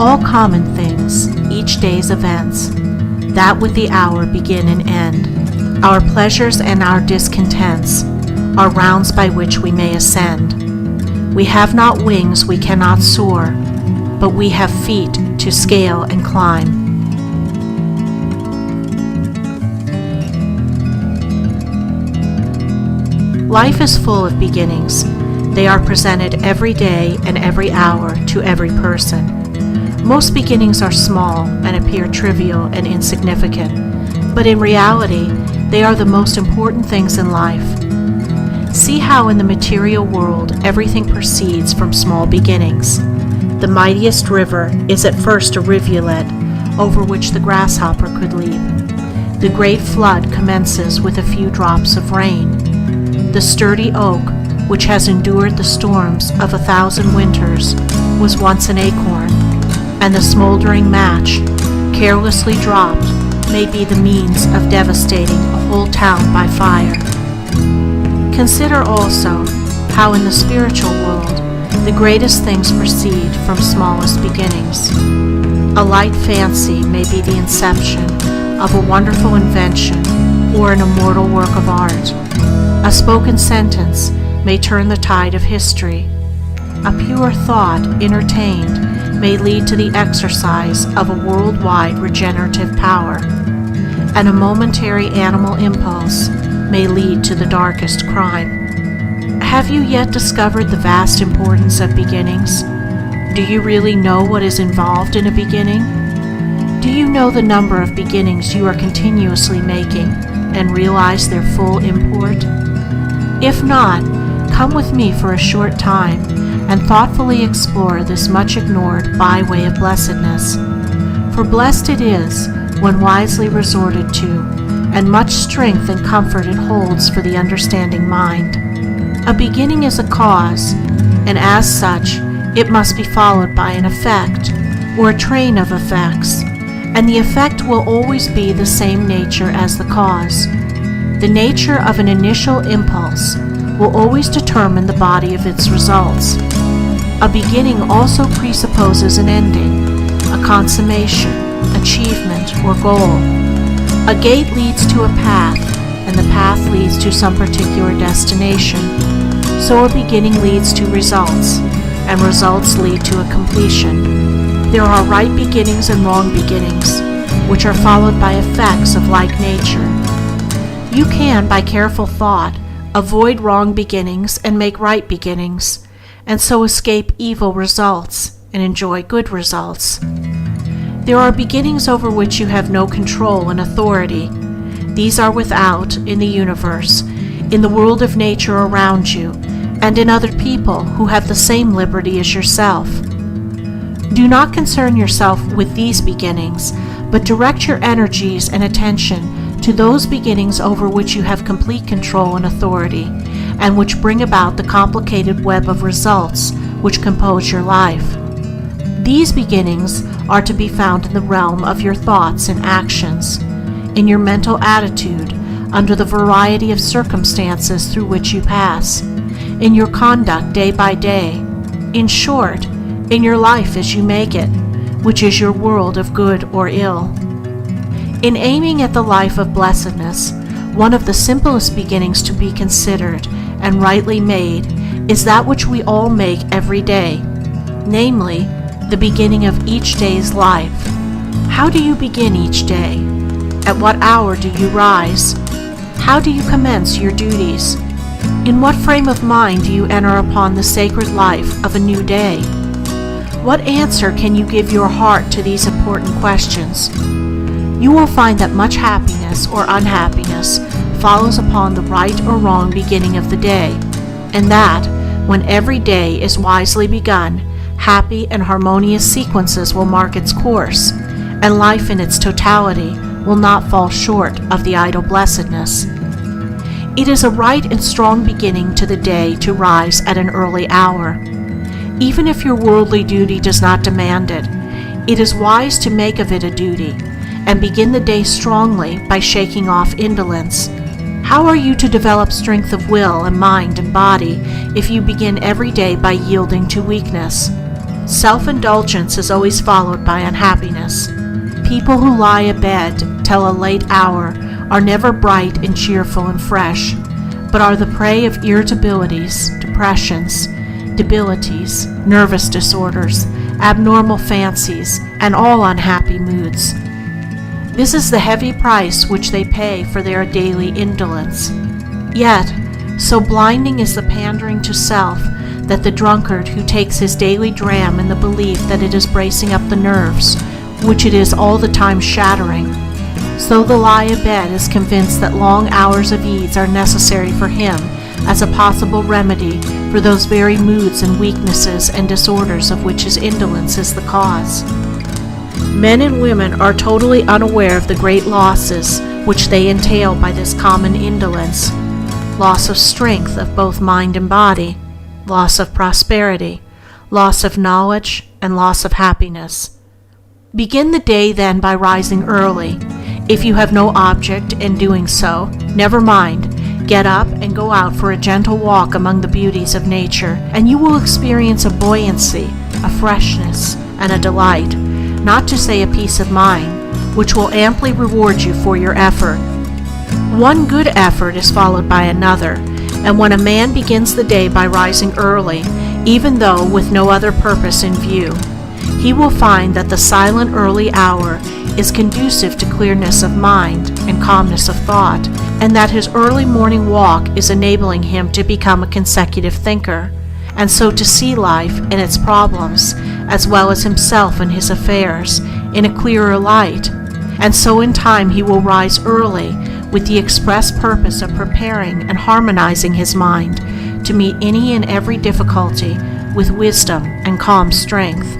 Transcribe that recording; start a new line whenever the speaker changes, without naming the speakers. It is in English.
All common things, each day's events, that with the hour begin and end, our pleasures and our discontents, are rounds by which we may ascend. We have not wings, we cannot soar, but we have feet to scale and climb. Life is full of beginnings. They are presented every day and every hour to every person. Most beginnings are small and appear trivial and insignificant, but in reality, they are the most important things in life. See how in the material world everything proceeds from small beginnings. The mightiest river is at first a rivulet over which the grasshopper could leap. The great flood commences with a few drops of rain. The sturdy oak, which has endured the storms of 1,000 winters, was once an acorn, and the smoldering match, carelessly dropped, may be the means of devastating a whole town by fire. Consider also how in the spiritual world the greatest things proceed from smallest beginnings. A light fancy may be the inception of a wonderful invention or an immortal work of art. A spoken sentence may turn the tide of history. A pure thought entertained may lead to the exercise of a worldwide regenerative power, and a momentary animal impulse may lead to the darkest crime. Have you yet discovered the vast importance of beginnings? Do you really know what is involved in a beginning? Do you know the number of beginnings you are continuously making and realize their full import? If not, come with me for a short time and thoughtfully explore this much ignored byway of blessedness. For blessed it is when wisely resorted to, and much strength and comfort it holds for the understanding mind. A beginning is a cause, and as such, it must be followed by an effect, or a train of effects, and the effect will always be the same nature as the cause. The nature of an initial impulse will always determine the body of its results. A beginning also presupposes an ending, a consummation, achievement, or goal. A gate leads to a path, and the path leads to some particular destination. So a beginning leads to results, and results lead to a completion. There are right beginnings and wrong beginnings, which are followed by effects of like nature. You can, by careful thought, avoid wrong beginnings and make right beginnings, and so escape evil results and enjoy good results. There are beginnings over which you have no control and authority. These are without, in the universe, in the world of nature around you, and in other people who have the same liberty as yourself. Do not concern yourself with these beginnings, but direct your energies and attention to those beginnings over which you have complete control and authority, and which bring about the complicated web of results which compose your life. These beginnings are to be found in the realm of your thoughts and actions, in your mental attitude, under the variety of circumstances through which you pass, in your conduct day by day, in short, in your life as you make it, which is your world of good or ill. In aiming at the life of blessedness, one of the simplest beginnings to be considered and rightly made is that which we all make every day, namely, the beginning of each day's life. How do you begin each day? At what hour do you rise? How do you commence your duties? In what frame of mind do you enter upon the sacred life of a new day? What answer can you give your heart to these important questions? You will find that much happiness or unhappiness follows upon the right or wrong beginning of the day, and that, when every day is wisely begun, happy and harmonious sequences will mark its course, and life in its totality will not fall short of the ideal blessedness. It is a right and strong beginning to the day to rise at an early hour. Even if your worldly duty does not demand it, it is wise to make of it a duty, and begin the day strongly by shaking off indolence. How are you to develop strength of will and mind and body if you begin every day by yielding to weakness? Self-indulgence is always followed by unhappiness. People who lie abed till a late hour are never bright and cheerful and fresh, but are the prey of irritabilities, depressions, debilities, nervous disorders, abnormal fancies, and all unhappy moods. This is the heavy price which they pay for their daily indolence. Yet, so blinding is the pandering to self that the drunkard who takes his daily dram in the belief that it is bracing up the nerves, which it is all the time shattering, so the lie abed is convinced that long hours of ease are necessary for him as a possible remedy for those very moods and weaknesses and disorders of which his indolence is the cause. Men and women are totally unaware of the great losses which they entail by this common indolence: loss of strength of both mind and body, loss of prosperity, loss of knowledge, and loss of happiness. Begin the day then by rising early. If you have no object in doing so, never mind. Get up and go out for a gentle walk among the beauties of nature, and you will experience a buoyancy, a freshness, and a delight, not to say a peace of mind, which will amply reward you for your effort. One good effort is followed by another, and when a man begins the day by rising early, even though with no other purpose in view, he will find that the silent early hour is conducive to clearness of mind and calmness of thought, and that his early morning walk is enabling him to become a consecutive thinker, and so to see life and its problems, as well as himself and his affairs, in a clearer light, and so in time he will rise early with the express purpose of preparing and harmonizing his mind to meet any and every difficulty with wisdom and calm strength.